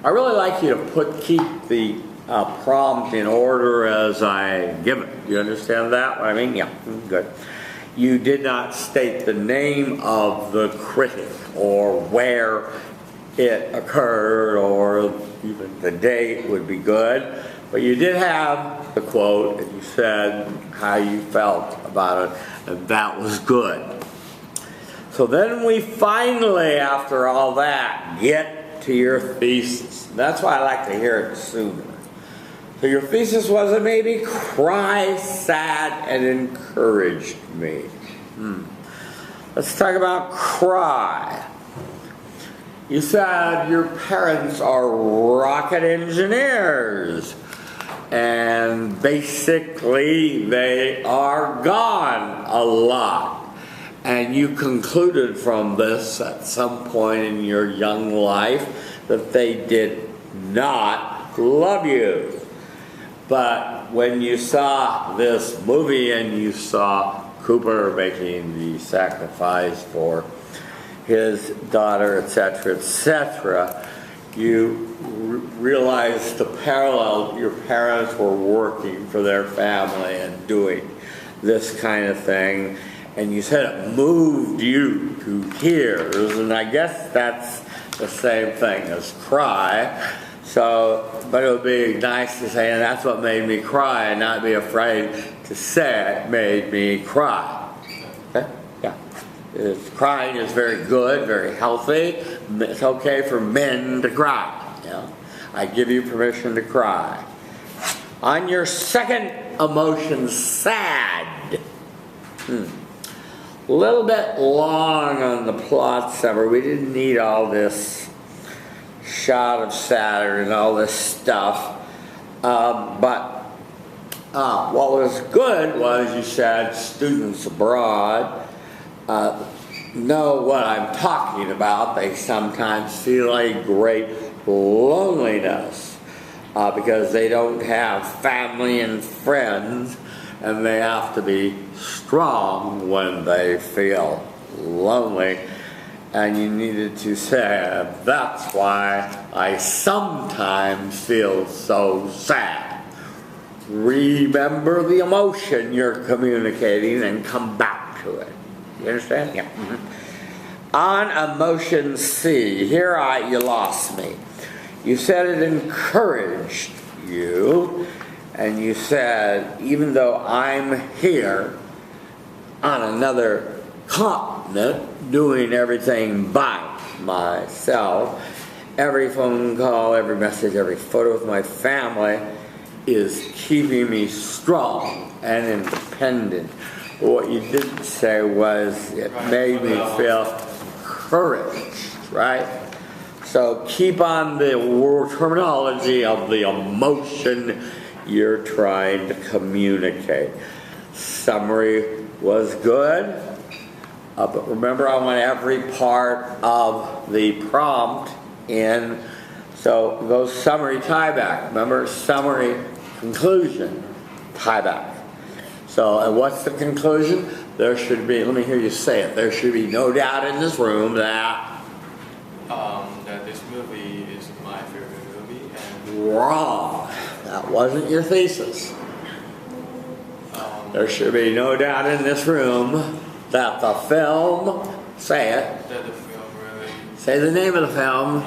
I really like you to keep the prompt in order as I give it. You understand that? I mean, yeah, good. You did not state the name of the critic or where it occurred, or even the date would be good. But you did have the quote, and you said how you felt about it, and that was good. So then we finally, after all that, get to your thesis. That's why I like to hear it sooner. So your thesis was that maybe cry, sad, and encouraged me. Let's talk about cry. You said your parents are rocket engineers. And basically, they are gone a lot. And you concluded from this at some point in your young life that they did not love you. But when you saw this movie and you saw Cooper making the sacrifice for his daughter, etc., you realized the parallel. Your parents were working for their family and doing this kind of thing, and you said it moved you to tears, and I guess that's the same thing as cry. So, but it would be nice to say, and that's what made me cry, and not be afraid to say it made me cry. Okay? Yeah. Crying is very good, very healthy. It's okay for men to cry. You know? I give you permission to cry. On your second emotion, sad. A little bit long on the plot summary. We didn't need all this shot of Saturn and all this stuff. But what was good was you said students abroad know what I'm talking about. They sometimes feel a great loneliness. because they don't have family and friends, and they have to be strong when they feel lonely. And you needed to say, that's why I sometimes feel so sad. Remember the emotion you're communicating and come back to it. You understand? Yeah. Mm-hmm. On emotion C, here you lost me. You said it encouraged you, and you said, even though I'm here on another continent doing everything by myself, every phone call, every message, every photo with my family is keeping me strong and independent. What you didn't say was it made me feel encouraged, right? So keep on the word terminology of the emotion you're trying to communicate. Summary was good, but remember I want every part of the prompt in. So go summary, tie back. Remember, summary, conclusion, tie back. So, and what's the conclusion? There should be, let me hear you say it, there should be no doubt in this room that this movie is my favorite movie. And wrong. That wasn't your thesis. There should be no doubt in this room that the film, say it. That the film really. Say the name of the film.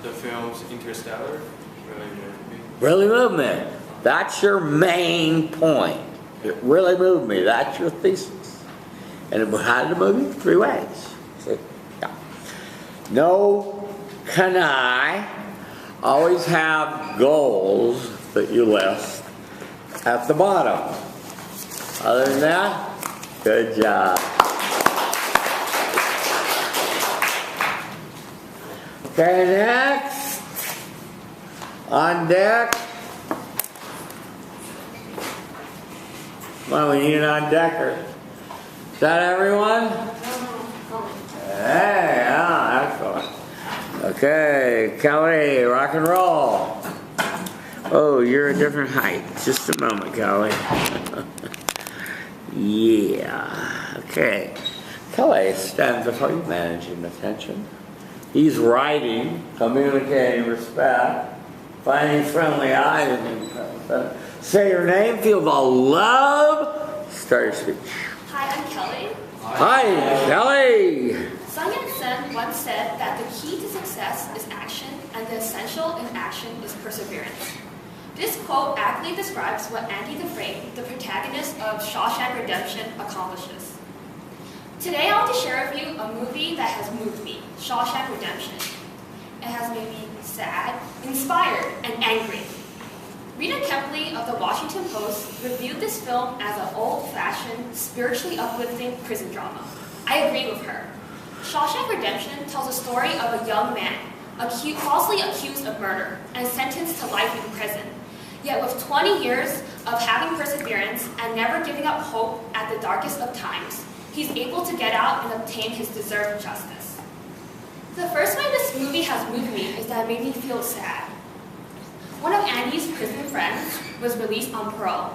The film's Interstellar really moved me. Really moved me. That's your main point. It really moved me. That's your thesis. And how did it move you? 3 ways. See? Yeah. No can I always have goals that you list at the bottom. Other than that, good job. Okay, next. On deck. Well, we need an on-decker. Is that everyone? Hey, excellent. Okay, Kelly, rock and roll. Oh, you're a different height. Just a moment, Kelly. Yeah. Okay. Kelly stands before you, managing attention. He's writing, communicating respect, finding friendly eyes. Say your name, feel the love. Start your speech. Hi, I'm Kelly. Hi, Kelly. Sun Yat-sen once said that the key to success is action, and the essential in action is perseverance. This quote accurately describes what Andy Dufresne, the protagonist of Shawshank Redemption, accomplishes. Today I want to share with you a movie that has moved me, Shawshank Redemption. It has made me sad, inspired, and angry. Rita Kempley of the Washington Post reviewed this film as an old-fashioned, spiritually uplifting prison drama. I agree with her. Shawshank Redemption tells a story of a young man falsely accused of murder and sentenced to life in prison. Yet with 20 years of having perseverance and never giving up hope at the darkest of times, he's able to get out and obtain his deserved justice. The first way this movie has moved me is that it made me feel sad. One of Andy's prison friends was released on parole.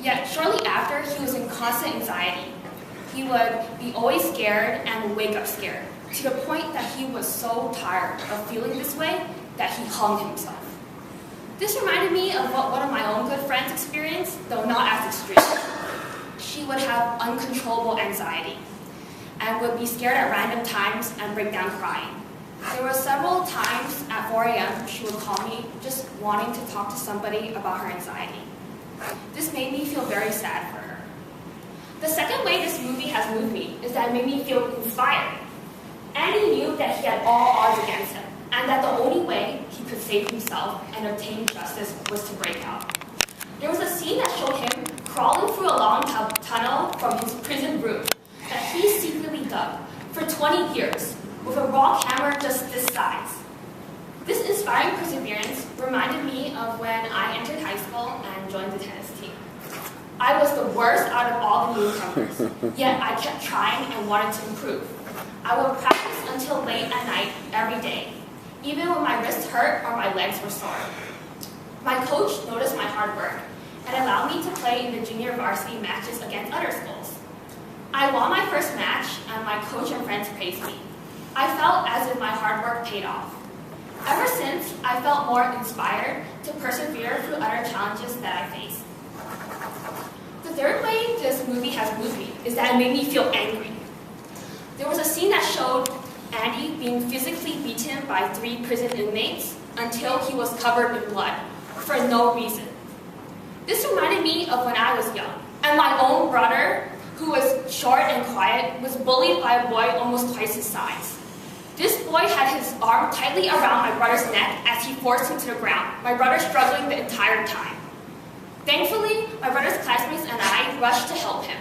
Yet shortly after, he was in constant anxiety. He would be always scared and would wake up scared, to the point that he was so tired of feeling this way that he hung himself. This reminded me of what one of my own good friends experienced, though not as extreme. She would have uncontrollable anxiety and would be scared at random times and break down crying. There were several times at 4 a.m. she would call me just wanting to talk to somebody about her anxiety. This made me feel very sad for her. The second way this movie has moved me is that it made me feel inspired. Andy knew that he had all odds against him, and that the only way he could save himself and obtain justice was to break out. There was a scene that showed him crawling through a long tunnel from his prison roof that he secretly dug for 20 years with a rock hammer just this size. This inspiring perseverance reminded me of when I entered high school and joined the tennis team. I was the worst out of all the newcomers, yet I kept trying and wanted to improve. I would practice until late at night every day, even when my wrists hurt or my legs were sore. My coach noticed my hard work and allowed me to play in the junior varsity matches against other schools. I won my first match, and my coach and friends praised me. I felt as if my hard work paid off. Ever since, I felt more inspired to persevere through other challenges that I faced. The third way this movie has moved me is that it made me feel angry. There was a scene that showed Andy being physically beaten by 3 prison inmates until he was covered in blood for no reason. This reminded me of when I was young, and my own brother, who was short and quiet, was bullied by a boy almost twice his size. This boy had his arm tightly around my brother's neck as he forced him to the ground, my brother struggling the entire time. Thankfully, my brother's classmates and I rushed to help him,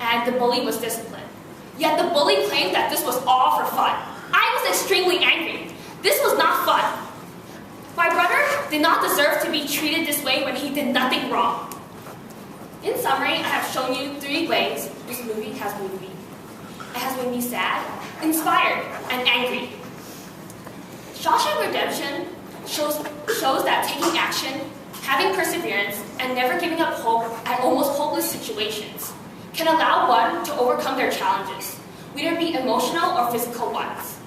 and the bully was disciplined. Yet the bully claimed that this was all for fun. I was extremely angry. This was not fun. My brother did not deserve to be treated this way when he did nothing wrong. In summary, I have shown you 3 ways this movie has moved me. It has made me sad, inspired, and angry. Shawshank Redemption shows that taking action, having perseverance, and never giving up hope at almost hopeless situations can allow one to overcome their challenges, whether it be emotional or physical ones.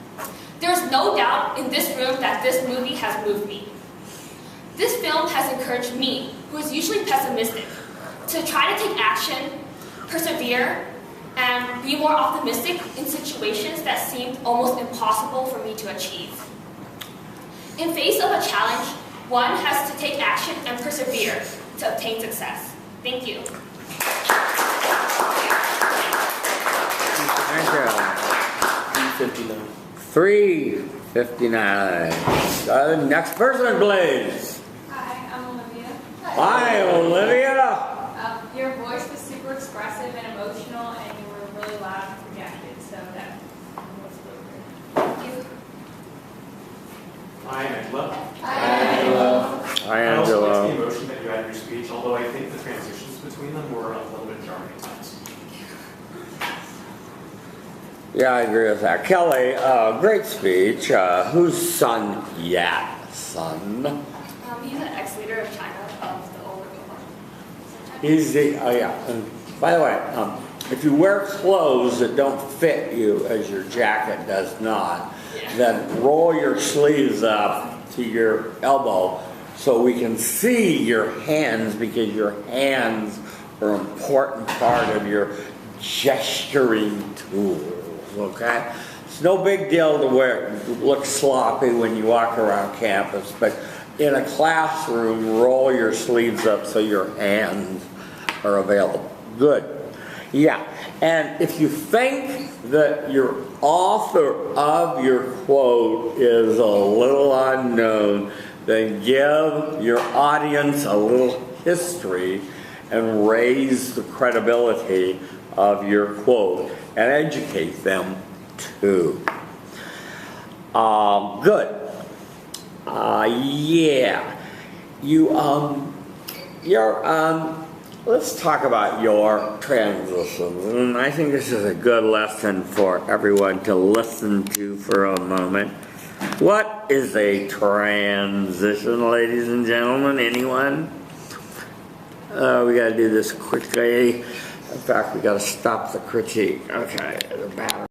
There is no doubt in this room that this movie has moved me. This film has encouraged me, who is usually pessimistic, to try to take action, persevere, and be more optimistic in situations that seemed almost impossible for me to achieve. In face of a challenge, one has to take action and persevere to obtain success. Thank you. Thank you. 3:59. Next person, please. Hi, I'm Olivia. Hi, Olivia. Your voice was super expressive and emotional, and you were really loud and projected, so that was really good. Thank you. Hi, Angela. Hi, I also Angela. liked the emotion that you had in your speech, although I think the transitions between them were a little bit jarring at times. Yeah, I agree with that. Kelly, great speech. Who's Sun Yat? Sun? He's an ex-leader of China, of the older one. He's the, oh yeah. And by the way, if you wear clothes that don't fit you, as your jacket does not, then roll your sleeves up to your elbow so we can see your hands, because your hands are an important part of your gesturing tools, okay? It's no big deal to look sloppy when you walk around campus, but in a classroom, roll your sleeves up so your hands are available. Good. Yeah. And if you think that your author of your quote is a little unknown, then give your audience a little history and raise the credibility of your quote and educate them too. Good. Yeah. Let's talk about your transitions. And I think this is a good lesson for everyone to listen to for a moment. What is a transition, ladies and gentlemen? Anyone? We got to do this quickly. In fact, we got to stop the critique. Okay, the battery.